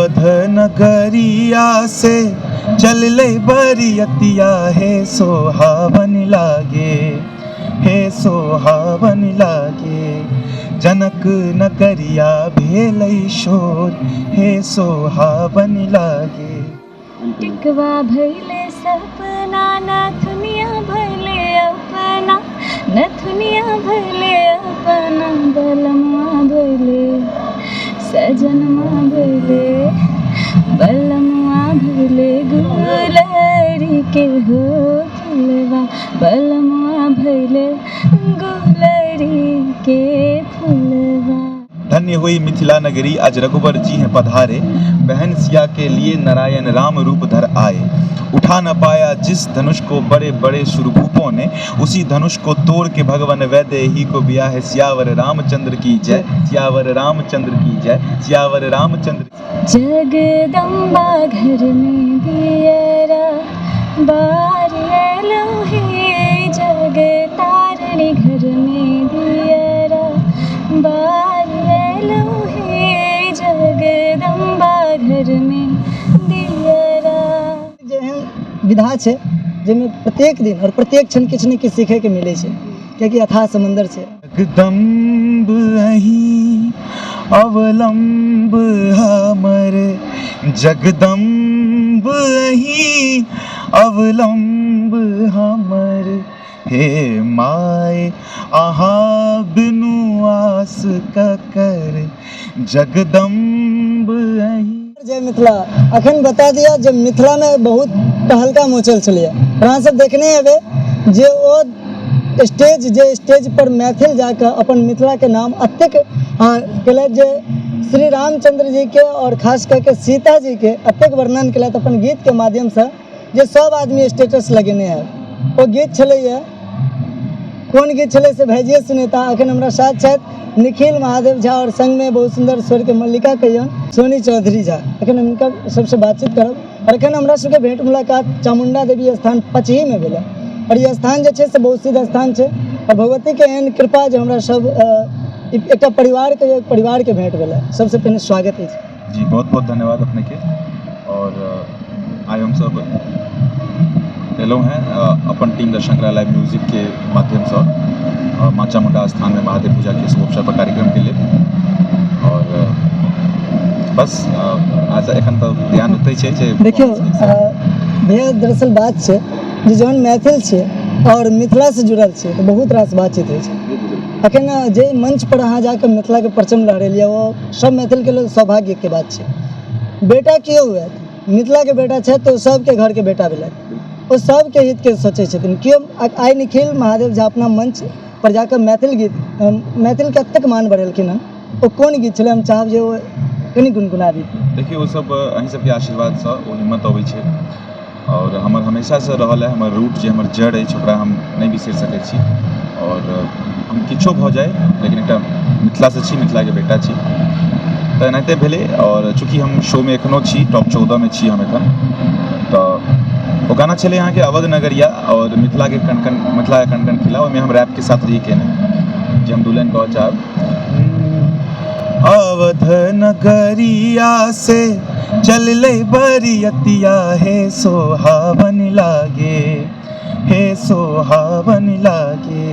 अवध नगरिया से चल ले बरियतिया हे सोहावन लागे, हे सोहावन लागे। जनक नगरिया भेलै शोर, हे सोहावन लागे। टिकवा भैले सपना नथुनिया भैले अपना, नथुनिया भैले अपना। बलमा भैले सजनमा भैले, बलमा भैले गुलरी के हो फुलवा। बलमा भैले गुलरी के फुलवा। धन्य हुई मिथिला नगरी आज रघुबर जी हैं पधारे, बहन सिया के लिए नारायण राम रूप धर आए। उठा न पाया जिस धनुष को बड़े बड़े शूरभूपों ने, उसी धनुष को तोड़ के भगवान वैदेही को बिया है। सियावर रामचंद्र की जय, सियावर रामचंद्र की जय, सियावर रामचंद्र। जगदम्बा घर में दियरा बार लोहे, जग तारणी घर में दियरा बार लोहे, जगदम्बा घर में दियरा। जेहन विधा छै जाहिमे प्रत्येक दिन और प्रत्येक क्षण किछु ने किछु सीखै के मिलै छै, कियाकि अथाह समंदर छै। जगदम्ब अही अवलंब हमर, जगदम्ब अही अवलंब हमर। हे माय अहाँ बिनु आस ककर, जगदम्ब अही। जय मिथिला अखन बता दिया जब मिथिला में बहुत तहलका मचल छलै। अहाँ सब देखने हेबै जे ओ स्टेज पर मैथिल जाकर अपन मिथिला के नाम अतेक केलथि जे श्री रामचंद्र जी के और खास करके सीता जी के अतेक वर्णन केलथि अपन गीत के माध्यम से, जे सब आदमी स्टेटस लगेने है। वो गीत छलैया, कोन गीत छलै से भेजिए सुनेता। अखन हमरा साथ छथि निखिल महादेव झा और संग में बहुत सुंदर स्वर के मल्लिका कहियन सोनी चौधरी झा। अखन हुनका सबसे बातचीत करब। और अखन हमरा सबके भेंट मुलाकात चामुंडा देवी स्थान पचही में भेल, और ये स्थान जे छै से बहुत सिद्ध स्थान छै, और भगवती के एहन कृपा जे हमरा सब एक परिवार के भेंट भेल। सबसे पहले स्वागत है जी, बहुत बहुत धन्यवाद अपने के। और आइ हम सब एलहुँ हैं अपन टीम दर्शन करा लाइव म्यूजिक के माध्यम से माँ चामुंडा स्थान में महादेव पूजा के शुभ अवसर पर कार्यक्रम के लिए। और बस आज एखन तो ध्यान होते छै जे देखियो भैया, दरअसल बात छै जे जहन मैथिल छै और मिथिला से जुड़ल छै तो बहुत रास बातचीत होइ छै। अखन जे मंच पर अहाँ जाकर मिथिला के परचम लहरेलिए, वो सब मैथिल के लिए सौभाग्य के बात छै। बेटा क्यों हुए मिथिला के बेटा छै तो सबके घर के बेटा भेलै, वो सबके हित के सोचे छथिन। क्यों आइ निखिल महादेव झा अपना मंच पर जाकर मैथिल गीत, मैथिल के अतेक मान बढ़ेलखिन हन। वो कोन गीत छलै, हम चाहब जे वो कनी गुनगुना दी। देखिए वो सब अहीं सबके आशीर्वाद से वो हिम्मत अबै छै, और हमर हमेशा से रहल है। हमर रूट जे हमर जड़ अछि ओकरा हम नहीं बिसरि सकै छी। और हम किछो भऽ जाए लेकिन एकटा मिथिला से छी, मिथिला के बेटा छी, तऽ एनाहिते भेलै। और चूँकि हम शो में एखनो छी, टॉप 14 में छी हम एखन, तऽ वो गाना छलै अहाँके अवध नगरिया और मिथिला के कण खिला, ओहिमे हम रैप के साथ रही केने जे हम दुल्हन कहऽ चाहब। अवध नगरिया से चल ले बरियतिया हे सोहावन लागे, हे सोहावन लागे।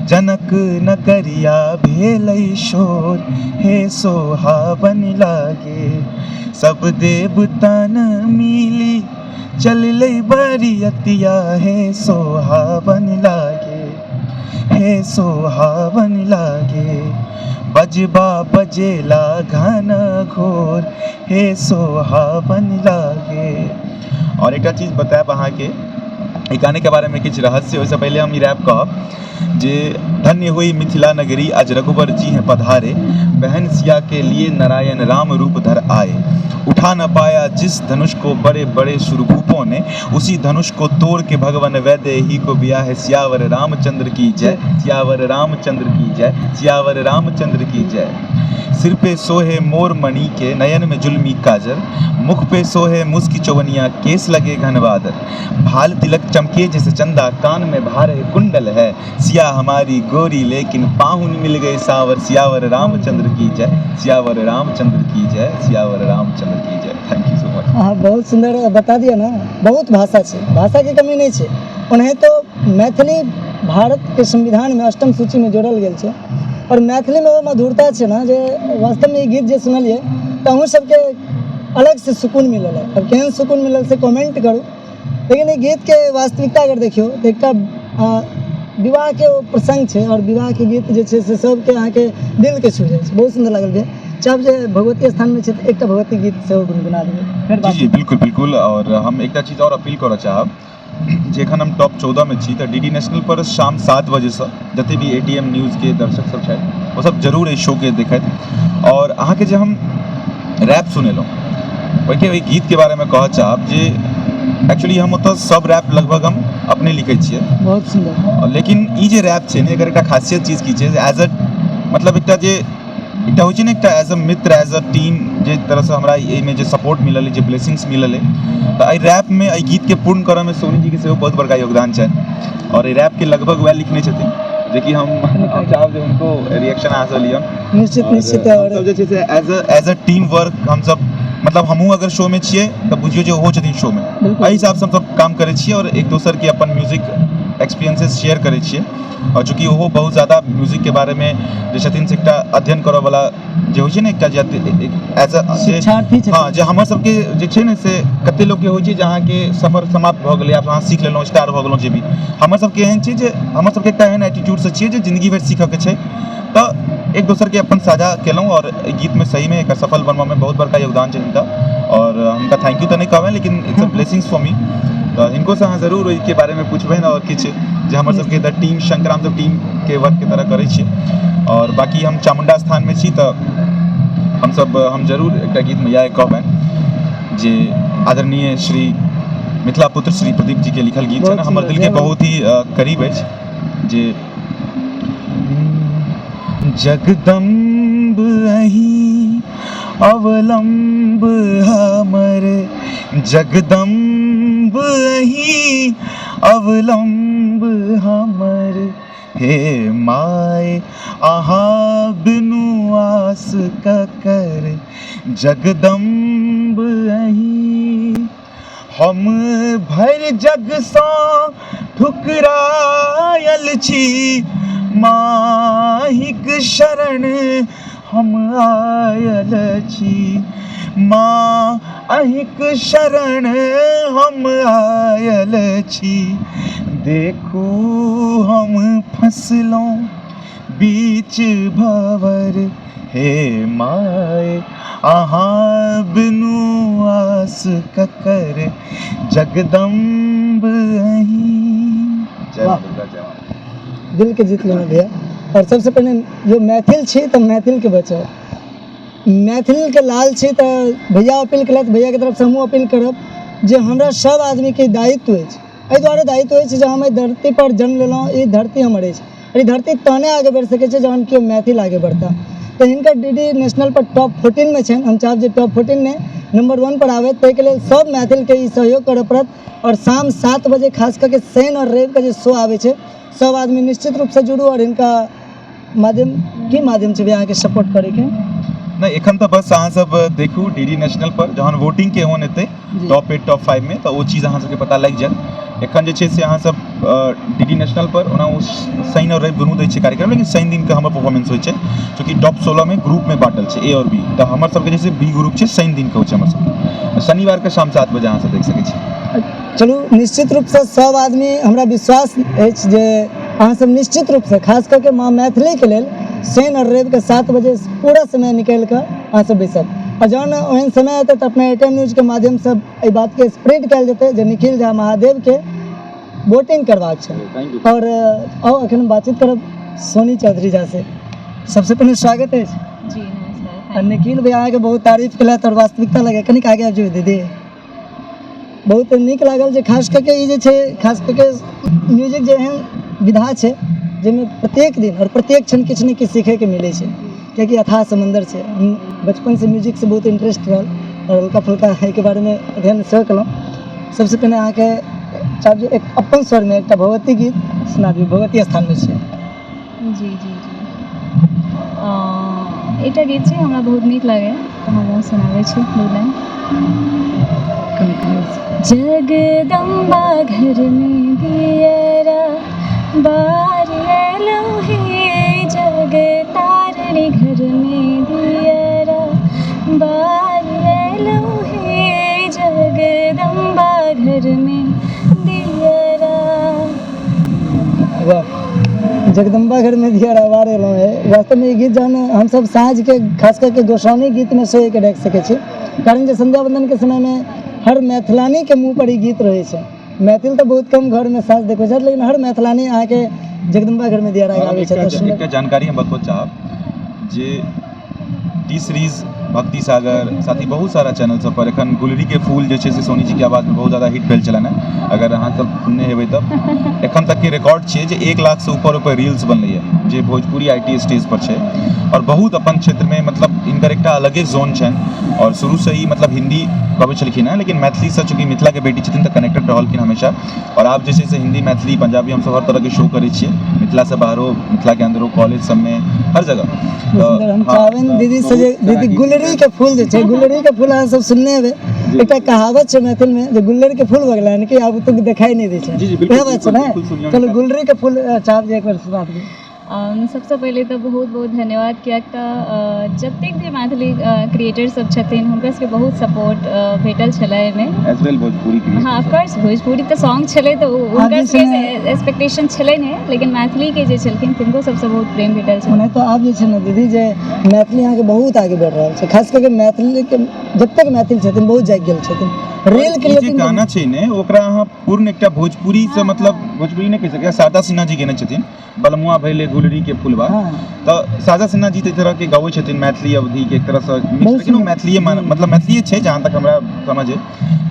जनक नगरिया भेलै शोर, हे सोहावन लागे। सब देवतन मिली चल ले बरियतिया हे सोहावन लागे, हे सोहावन लागे। बजबा बजेला घन घोर, हे सोहावन लागे। और एक चीज बतायब अहाँके ई गाने के बारे में किछु रहस्य। ओहिसँ पहले हम ई रैप कहब जे धन्य हुई मिथिला नगरी आज रघुबर जी हैं पधारे, बहन सिया के लिए नारायण राम रूप धर आए। उठा न पाया जिस धनुष को बड़े बड़े शूरभूपों ने, उसी धनुष को तोड़ के भगवान वैदेही को बिया है। सियावर रामचंद्र की जय, सियावर रामचंद्र की जय, सियावर रामचंद्र की जय। सिर पे सोहे मोर मणि के, नयन में जुल्मी काजर, मुख पे सोहे मुस्की चौवनिया, केस लगे घन बादल। भाल तिलक चमके जैसे चंदा, कान में भारे कुंडल है। सिया हमारी गोरी लेकिन पाहुन मिल गए सावर। सियावर रामचंद्र की जय, सियावर रामचंद्र की जय, सियावर रामचंद्र की जय। Thank you so much. हाँ, बहुत सुंदर बता दिया ना। बहुत भाषा छै, भाषा के कमी नहीं छै। ओनाहे तो मैथिली भारत के संविधान में 8म सूची में जोड़ल गेल छै और मैथिली में वो मधुरता छै ना जे वास्तव में ई गीत जे सुनलिए तो अहूँ सबके अलग से सुकून मिलल है। अब केहन सुकून मिलल से कमेंट करू। लेकिन ई गीत के वास्तविकता अगर देखियो तो एकटा विवाह के ओ प्रसंग छै और विवाह के गीत जे छै से सबके अहाँके दिल के छू जाइ छै। बहुत सुंदर लागल भैया। जब जे भगवती स्थान में छै तो एकटा भगवती गीत सेहो गुनगुना देबै फिर बात। जी बिल्कुल बिल्कुल। और हम एकटा चीज और अपील करऽ चाहब जे एखन हम टॉप 14 में छी तऽ डीडी नेशनल पर शाम 7 बजे से जते भी एटीएम न्यूज के दर्शक सब छथि वो सब जरूर एहि शो के देखथि। और अहाँके जे हम रैप सुनेलहुँ ओहिके ओहि गीत के बारे में कहऽ चाहब जे एक्चुअली हम ओतऽ सब रैप लगभग हम अपने लिखै छियै। बहुत सुंदर। लेकिन ई जे रैप छै ने एकर एकटा खासियत चीज की छै एज अ मतलब एकटा होइ छै ने एकटा एज अ मित्र एज अ टीम जे तरह से हमरा एहिमे जे सपोर्ट मिलल है जे ब्लेसिंग्स मिलल है तऽ एहि रैप में एहि गीत के पूर्ण करऽ में सोनी जी के सेहो बहुत बड़का योगदान छै। और एहि रैप के लगभग वएह लिखने छथिन जेकि हम चाहब जे उनको रिएक्शन अहाँ से लिअ। निश्चित निश्चित। और सब जे छै से एज अ टीम वर्क हम सब मतलब हमहूँ अगर शो में छियै तऽ बुझियो जे ओहो छथिन शो में। एहि हिसाब से हम सब काम करै छियै और एक दोसर के अपन म्यूजिक एक्सपीरियंसेस शेयर करै छियै। और चूँकि ओहो बहुत ज़्यादा म्यूजिक के बारे में जे छथिन से एकटा अध्ययन करऽ वाला जे होइ छै ने एकटा जे एज अ शिक्षार्थी छथिन। हाँ जे हमर सबके जे छै ने से कते लोग के होइ छै जे अहाँके सफर समाप्त भऽ गेलै आब अहाँ सीख लेलहुँ स्टार भऽ गेलहुँ जे भी हमर सबके एहन छै जे हमर सबके एकटा एहन एटीट्यूड से छियै जे जिंदगी भरि सीखऽ के छै तऽ एक दोसर के अपन साझा केलहुँ। और गीत में सही में एकर सफल बनबऽ में बहुत बड़का योगदान छै हिनका और हुनका थैंक यू तऽ नहीं कहबै लेकिन it's a blessings for me. तऽ हिनको से अहाँ जरूर ओहिके बारे में पुछबै और किछु जे हमर सबके द टीम शंकराम सब टीम के वर्क के तरह करै छियै। और बाकी हम चामुंडा स्थान में छी तऽ हम जरूर एकटा गीत में इएह कहबनि जे आदरणीय श्री मिथिला पुत्र श्री प्रदीप जी के लिखल गीत छै ने हमर दिल के बहुत ही करीब अछि जे जगदम्ब अही अवलंब हमर जगदम्ब अही अवलंब हमर हे माय अहाँ बिनु आस ककर जगदम्ब अही हम भरि जग सँ ठुकरायल छी माहिक शरण हम आयल छी माँ अहिक शरण हम आयल छी देखू हम फसलहुँ बीच भंवर हे माय अहाँ बिनु आस ककर जगदम्ब अही। दिल के जीत लेना भैया। और सबसे पहले जो मैथिल छी तो मैथिल के बचाओ मैथिल के लाल छी तो भैया अपील कलत भैया के तरफ से हमहूँ अपील करब जे हमरा सब आदमी के दायित्व अछि एहि दुआरे दायित्व अछि जे हम एहि धरती पर जन्म लेलहुँ ई धरती हमर अछि और ई धरती तहने आगे बढ़ि सकै छै जहन केओ मैथिल आगे बढ़ता। तो हिनकर डीडी नेशनल पर टॉप 14 में छनि। हम चाहब जे टॉप 14 ने नंबर 1 पर आवे ताहिके लेल सब मैथिल के ई सहयोग करऽ पड़त। और शाम 7 बजे खास करके शनि और रवि का जे शो आवे छै सब आदमी निश्चित रूप से जुड़ू और इनका माध्यम से भी अहाँके सपोर्ट करैके नहीं एखन तऽ बस अहाँ सब देखू डीडी नेशनल पर जहन वोटिंग के होन एतै टॉप 8 टॉप 5 में तऽ ओ चीज अहाँ सबके पता लागि जायत। एखन जे छै से अहाँ सब डीडी नेशनल पर ओना ओ शनि और रवि दुनू दै छै कार्यक्रम लेकिन शनि दिन के हमर परफॉर्मेंस होइ छै चूँकि टॉप 16 में ग्रुप में बांटल छै ए और बी तऽ हमर सबके जे छै बी ग्रुप छै शनि दिन के होइ छै हमर सबके शनिवार के शाम 7 बजे अहाँ सब देख सकै छी। चलू निश्चित रूप से सब आदमी हमरा विश्वास अछि जे अहाँ सब निश्चित रूप से खास करके माँ मैथिली के लेल शनि और रवि के 7 बजे पूरा समय निकालि कऽ अहाँ सब बैसब और जहन ओहन समय एतै तऽ अपना एटीएम न्यूज के माध्यम से एहि बात के स्प्रेड कयल जेतै जे निखिल झा महादेव के वोटिंग करबाक छै। और अखन बातचीत करब सोनी चौधरी झा से। सबसे पहले स्वागत अछि। जी नमस्कार। निखिल भैया अहाँके बहुत तारीफ केलथि और वास्तविकता लगे कनिक आगे आबि जेबै दीदी। बहुत नीक लागल जे खास करके ई जे छै खास करके म्यूजिक जे एहन विधा छै जाहिमे प्रत्येक दिन और प्रत्येक क्षण किछु ने किछु सीखैके मिलै छै कियाकि अथाह समंदर छै। हम बचपन से म्यूजिक से बहुत इंटरेस्ट रहल और हल्का फुल्का एहिके बारेमे अध्ययन सेहो केलहुँ। सबसे पहले अहाँके चाहब जे एक अपन स्वरमे एकटा भगवती गीत सुना दियौ भगवती स्थानमे छै। जी जी जी एकटा गीत छै हमरा बहुत नीक लागैए तऽ हम सुनाबै छी दू लाइन। जगदम्बा घर में दियरा बारियलो हे, जग तारणी घर में दियरा बारियलो हे, जगदम्बा घर में दियरा। वाह, जगदम्बा घर में दिया आवार एलहुँ है। वास्तव में ये गीत जहन हम सब साँझ के खास करके गोस्वामी गीत में से एक राखि सकै छी, कारण जे संध्या वंदन के समय में हर मैथिलानी के मुँह पर ई गीत रहै छै। मैथिल तो बहुत कम घर में साँझ देखै छै, लेकिन हर मैथिलानी अहाँके जगदम्बा घर में दिया गाबै छै। एकटा जानकारी हम बतबऽ चाहब जे टी सीरीज, भक्ति सागर, साथ ही बहुत सारा चैनल सब पर एखन गुलरी के फूल जे छै से सोनी जी के आवाज में बहुत ज्यादा हिट भेल छलन है। अगर अहाँ सब सुनने हेबै तब एखन तक के रिकॉर्ड छै जे 1 लाख से ऊपर रील्स बनलै है, जे भोजपुरी आईटी स्टेज पर छै। और बहुत अपन क्षेत्र में मतलब इनकर एकटा अलगे जोन छनि, और शुरू से ही मतलब हिंदी गबै छलखिन हैं, लेकिन मैथिली से चूँकि मिथिला के बेटी छथिन तऽ कनेक्टेड रहलखिन हमेशा। और आब जे छै से हिंदी, मैथिली, पंजाबी हम सब हर तरह के शो करै छियै, मिथिला से बाहरो, मिथिला के अंदरो, कॉलेज सब में, हर जगह। हम चाहबनि दीदी से जे दीदी गुलरी के फूल जे छै, गुलरी के फूल अहाँ सब सुनने हेबै। एकटा कहावत छै मैथिल में जे गुल्लर के फूल भऽ गेलै कि आब तो देखाई नहीं दै छै। वएह बात छै ने। चलो गुलरी के फूल चाहब जे एक बेर सुना दियौ। सबसँ पहिले तऽ बहुत बहुत धन्यवाद, किएक तऽ जतेक भी मैथिली क्रिएटर सब छथिन हुनकर सबके बहुत सपोर्ट भेटल छलै एहिमे। एज वेल भोजपुरी के, हाँ ऑफकोर्स भोजपुरी तऽ सॉन्ग छलै तऽ हुनकर सबके एक्सपेक्टेशन छलै नहि, लेकिन मैथिली के जे छलखिन तिनको सबसँ बहुत प्रेम भेटल छै। नहीं तो आब जे छै ने दीदी जे मैथिली अहाँके बहुत आगे बढ़ि रहल छै, खास करके मैथिली के जतेक मैथिल छथिन बहुत जागि गेल छथिन। रील क्रिएटिंग गाना छै ने ओकरा अहाँ पूर्ण एकटा भोजपुरी से मतलब भोजपुरी नहीं कह सकै, शारदा सिन्हा जी गेने छथिन बलमुआ भैले गुलरी के फुलवा। तऽ शारदा सिन्हा जी तऽ तरह के गबै छथिन मैथिली अवधि के एक तरह से, लेकिन वो मैथिली मतलब मैथिली छै जहाँ तक हमरा समझ है।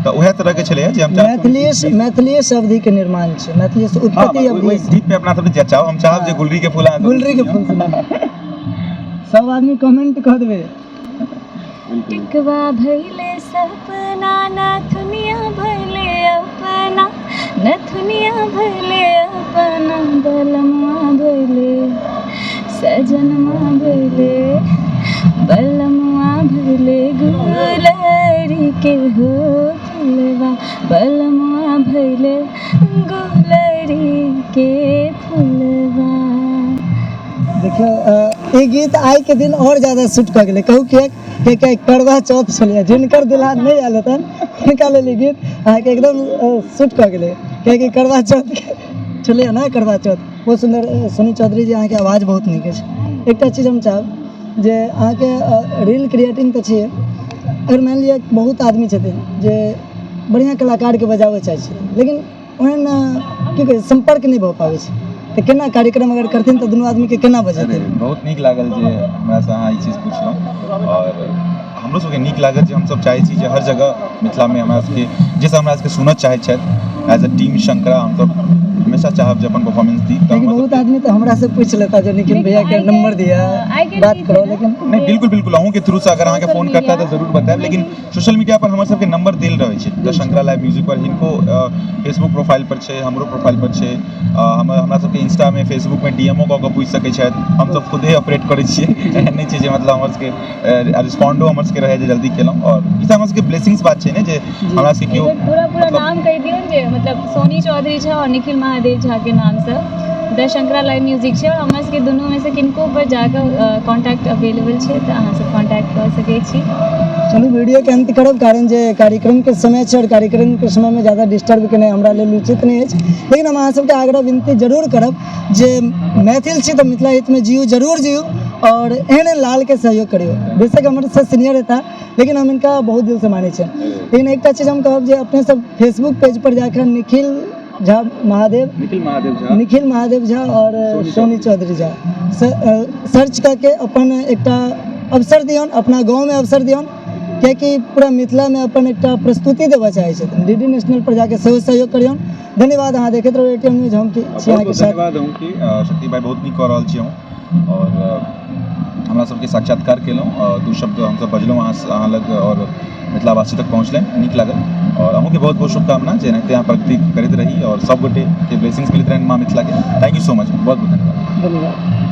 तऽ उएह तरह के छलै जे हम मैथिली से अवधि के निर्माण छै, मैथिली से उत्पत्ति अवधि गीत पे अपना सब चाहब, हम चाहब जे गुलरी के फूल, गुलरी के फूल सब आदमी कमेंट कर देबै। टिकवा भैले सपना, नथुनिया भैले अपना, नथुनिया भैले अपना, बलमुआ भैले सजनवा भैले, बलमुआ भैले गुलरी के हो फुलवा, बलमुआ भैले गुलरी के फुलवा। देखियो ई गीत आइ के दिन और ज्यादा सूट कऽ गेलै, कहू कि करवा चौथ छलै, जिनकर दुल्हा नहीं आयल हतन हुनका लेल ई गीत अहाँके एकदम सूट कऽ गेलै, कियाकि करवा चौथ छलै ने, करवा चौथ बहुत सुंदर। सोनी चौधरी जी अहाँके आवाज बहुत नीक अछि। एकटा चीज हम चाहब जे अहाँके रील क्रिएटिंग तऽ छियै, अगर मानि लिअ बहुत आदमी छथिन जे बढ़िआँ कलाकारके बजाबऽ चाहै छै, लेकिन ओहन की कहै संपर्क नहीं भऽ पाबै छै, तऽ केना कार्यक्रम अगर करथिन तऽ दुनू आदमी के केना बजेथिन? बहुत नीक लागल जे हमरा से अहाँ ई चीज पुछलहुँ, और हमरो सबके नीक लागत जे हमसब चाहै छी जे हर जगह मिथिला में हमरा सबके जैसे हमरा सबके सुनऽ चाहै छथि एज अ टीम शंकरा, हमसब हमेशा चाहब जे अपन परफॉर्मेंस दी। लेकिन बहुत आदमी तो हमरा से पूछ लेता जो निखिल भैया के नंबर दिया बात करो, लेकिन नहीं बिल्कुल बिल्कुल अहूँ के थ्रू से अगर अहाँ के फोन करता है तो जरूर बताएब, लेकिन सोशल मीडिया पर हमारे सबके नंबर देल रहे छै द शंकरा लाइव म्यूजिक पर, हिनको फेसबुक प्रोफाइल पर छै, हमरो प्रोफाइल पर छै, हमरा सबके इंस्टा में फेसबुक में डीएमओ कऽ के पूछि सकै छथि, हम सब खुदे ऑपरेट करै छियै, एहन नहीं छै जे मतलब हमर सबके रिस्पोंडो हमर सबके रहे जे जल्दी केलहुँ, और ई हमर सबके ब्लेसिंग्स बात छै ने जे हमरा सबके केओ पूरा नाम कहि दियौ जे मतलब सोनी चौधरी झा और निखिल महादेव झा के नाम से द शंकरा लाइव म्यूजिक छै, और हमरा सबके दुनू में से किनको पर जाकर कॉन्टैक्ट अवेलेबल छै तऽ अहाँ सब कॉन्टैक्ट कर सकै छी। चलू वीडियो के अंत करब, कारण जे कार्यक्रम के समय छै और कार्यक्रम के समय में ज़्यादा डिस्टर्ब केनाइ हमरा लेल उचित नहीं अछि, लेकिन हम अहाँ सबके आग्रह विनती जरूर करब जे मैथिल छी तऽ मिथिला हित में जियू, जरूर जियू, और एहन लाल के सहयोग करियो। बेशक हमर से सीनियर था, लेकिन हम इनका बहुत दिल से माने छे। लेकिन एक चीज हम कहब जे अपने सब फेसबुक पेज पर जाकर निखिल महादेव झा और सोनी चौधरी झा सर्च करके अपन एकटा अवसर दियौन, अपना गाँव में अवसर दियौन, कियाकि पूरा मिथिला में अपन एकटा प्रस्तुति देवा चाहै छथिन, डीडी नेशनल पर जाके सेहो सहयोग करियौन। धन्यवाद, अहाँ देखैत रहू एटीएम न्यूज, हम छी अहाँके साथ। धन्यवाद अहूँ के, शक्ति भाई बहुत नीक कऽ रहल छी हम, और हमरा सबके साक्षात्कार केलहुँ, और दू शब्द हमसब बजलहुँ अहाँ लग, और मिथिलावासी तक पहुँचलै, नीक लागल। और अहूँ के बहुत बहुत शुभकामना, जेनाहिते अहाँ प्रगति करैत रही और सब गोटे के ब्लेसिंग्स मिलैत रहनि माँ मिथिला के। थैंक यू सो मच, बहुत बहुत धन्यवाद।